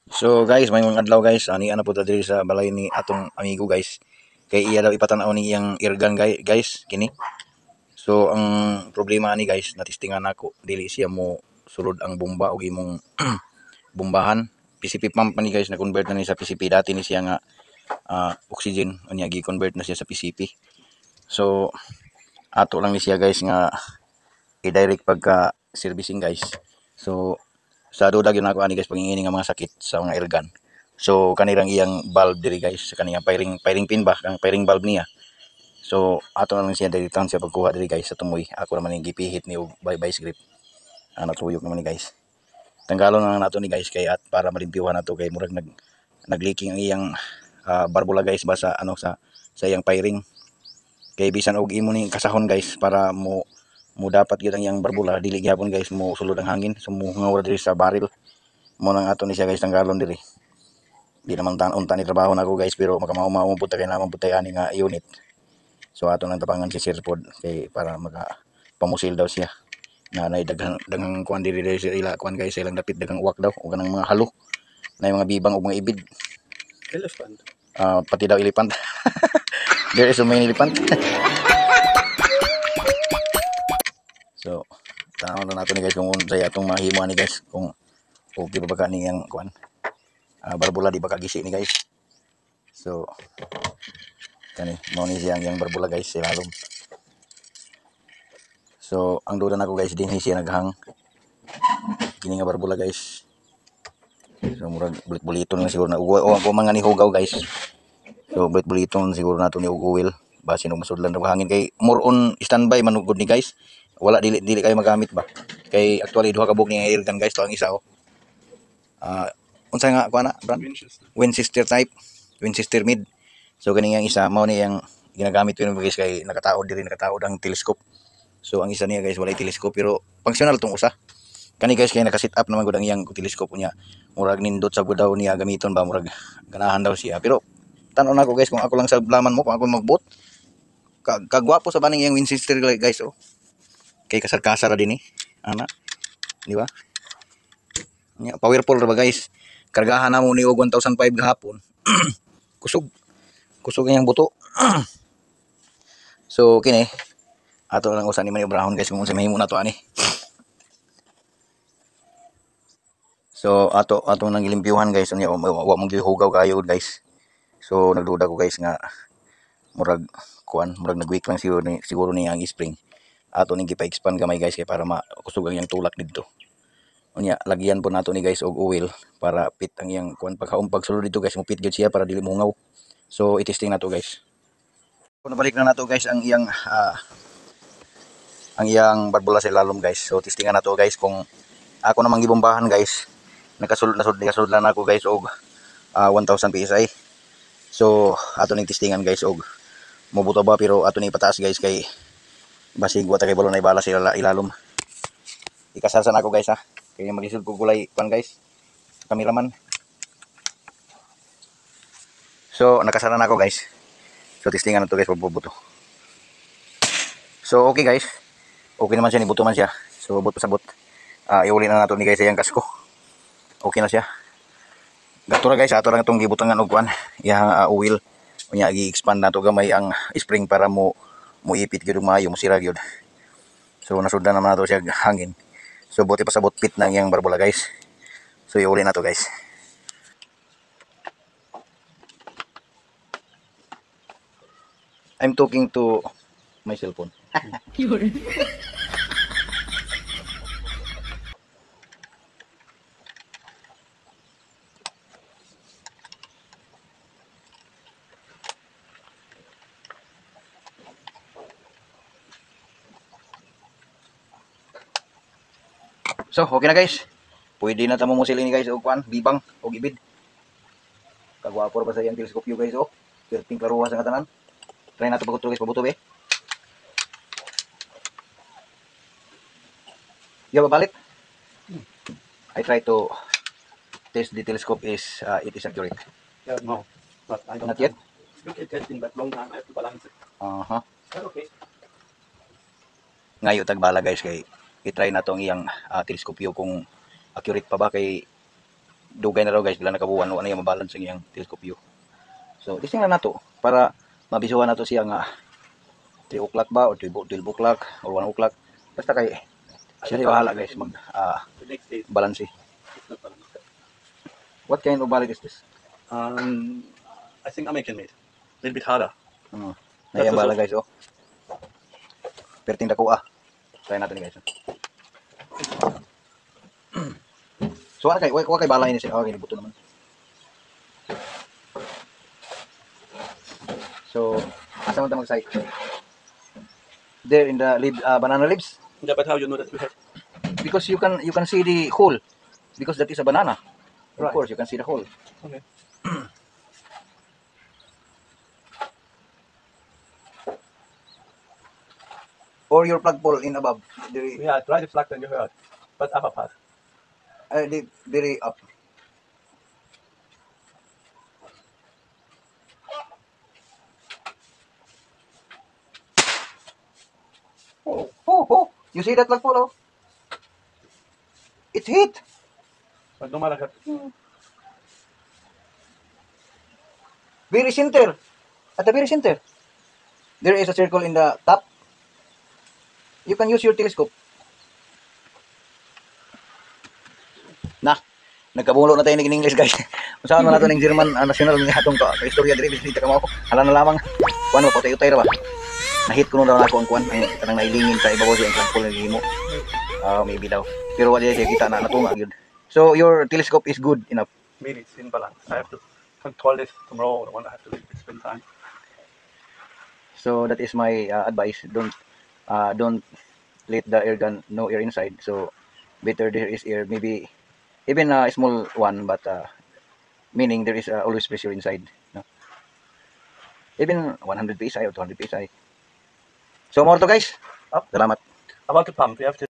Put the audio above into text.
So guys, may mga adlaw guys, ani ana po ta diri sa balay ni atong amigo guys. Kay iya daw ipatan-aw ni iyang irgan guys, kini. So ang problema ni guys, natistingan nako dili siya mo sulod ang bomba og imong bombahan. PCP pump man ni guys, na convert na ni sa PCP dati ni siya nga oxygen, unya gi-convert na siya sa PCP. So ato lang ni siya guys nga i-direct pagka servicing guys. So sa duda gyud nako ani guys pangingini nga mga sakit sa mga irgan. So kanirang iyang valve diri guys, sa kaniyang firing pin ba, kang firing valve niya. So ato na lang siya diri town siya pagkuha diri guys sa tumoy. Ako naman yung gipihit ni bye script. Natuyok naman ni guys. Tanggalon na nato ni guys kay at para malimpyuhan nato kay murag nagleaking ang iyang barbula guys ba sa sa iyang firing. Kay bisan og imo ni kasahon guys para mo dapat gyud ang iyang barbula dili gyapon guys mo sulod ang hangin, so mo ngawra diri sa barrel. Mo nang ato ni siya guys tanggalon diri. Di naman unta ni trabaho na ako guys, pero makamao-mao pud kay naman pud ani nga unit. So ato nang tabangan si Sir Pod kay para maka pamusil daw siya. Na daghang kuan diri sa ila kuan guys, ilang dapit daghang uwak daw ug kanang mga halo. Na mga bibang ug mga ibid. Elephant. Pati daw elephant. There is so many elephant. So tanaw na nato ni guys kung unsay atong mahimo ni guys, kung okay ba ni yang kuan. Barbula di ba kagisi ni guys. So kani mo ni siyang yang barbula guys silalom. So ang duda nako guys din siya naghang kini nga barbula guys. So murag bulit-buliton lang siguro na o mga ni hugaw guys. So bulit-buliton siguro nato ni og oil basin og masudlan og hangin kay more on standby man ugod ni guys. Wala dili kayo magamit ba. Kay actually duha ka bug ni air gun guys to ang isa oh. Unsa nga kuan na brand? Winchester type, Winchester mid. So kani yang isa mao ni yang ginagamit ko guys kay nakataod ang telescope. So ang isa niya guys walay telescope pero functional tong usa. Kani guys kay naka-set up naman gud ang iyang telescope niya. Murag nindot sa gud daw niya gamiton ba, murag ganahan daw siya. Pero tan-on nako guys kung ako lang sa blaman mo, kung ako magbot. Kagwapo sa baning iyang Winchester guys oh. Kay kasar-kasar din eh. Ana. Di ba? Powerful ra ba guys? Kargahan na mo ni og 1,500 gahapon. Kusog ang buto. So kini ato lang usan ni man ibrahon guys kung unsa mahimo nato ani. So ato nang gilimpyuhan guys unya wa mo gihugaw kayo guys. So nagduda ko guys nga murag nag-weak lang siguro ni ang spring. Ato ning gipa-expand gamay guys kay para makusog ang yang tulak didto. Unya lagyan po nato ni guys og oil para pit ang iyang kuan pagkaon sulod dito guys, mo pit gyud siya para dili mungaw. So i-testing nato guys. Kung nabalik na nato guys ang iyang barbula sa ilalom guys. So testingan nato guys kung ako namang gibombahan guys. Nakasulod lang ako guys og 1,000 PSI. So ato ning testingan guys og mobuto ba, pero ato ni ipataas guys kay basig wa ta kay balon ay bala sa ilalom. Ikasarsan ako guys ha. Kaya magisod ko gulay pan guys. Kameraman. So nakasara na ako guys. So testingan na to guys pagbubuto. So okay guys. Okay naman siya, nibuto man siya. So buto sabot. Iuli na nato ni guys yung kasko. Okay na siya. Gatura guys, ato lang itong gibutangan og kuan. Yang oil. Unya gi-expand nato gamay ang spring para mo ipit gyud maayo, mo sira gyud. So nasudlan naman nato siya hangin. So buti pa sabot pit na yang barbula guys. So iuli na to guys. I'm talking to my cellphone. So okay na guys. Pwede na tamo mo sila ni guys og kuan, bibang og ibid. Kagwapo pa sa iyang telescope guys oh. Perting klaruha sa katanan. Try nato pagutro guys, pabuto be. Yo babalit. I try to test the telescope is it is accurate. Yeah, no. But I don't Not yet. look at testing that long time. I have to balance it. But okay. Ngayo tagbala guys kay i-try na to ang iyang teleskopyo kung accurate pa ba, kay dugay na raw guys, bila nakabuan ano yung mabalance ang iyang telescope view. So testing na nato para mabisuhan nato siya nga 3 o'clock ba or 12 o'clock or 1 o'clock. Basta kay siya rin bahala guys mag The next day, balance. it's not balanced. What kind of ballot is this? I think American made. A little bit harder. Nayang bala guys oh. Perting dako ah. Try natin guys. So wala kay balay ni siya. Okay, buto naman. So asa man ta mag-site? There in the banana leaves Yeah, but how you know that you have? because you can see the hole because that is a banana. Of Right. course you can see the hole. Okay. Or your plug pole in above. Very, Yeah, try the flag then you heard. But upper part. very up. Oh. You see that plug pole? Oh? It's hit. But no matter what. Very center. At the very center. There is a circle in the top. You can use your telescope. Nagkabulo na tayo ng English guys. Kung saan mo nato ng German national nga atong ka-istorya diri bisita ka mo. Hala na lamang. Kuno pa tayo ra ba? Nahit ko na ako ang kuan ay kanang nailingin sa ibabaw sa example ng himo. Maybe daw. Pero wala siya kita na natunga gyud. So your telescope is good enough. Maybe it's in balance. I have to control this tomorrow. When I have to spend time. So that is my advice. Don't let the air gun no air inside. So better there is air, maybe even a small one, but meaning there is always pressure inside. No? Even 100 psi or 200 psi. So more to guys. Up. Salamat. About the pump, we have to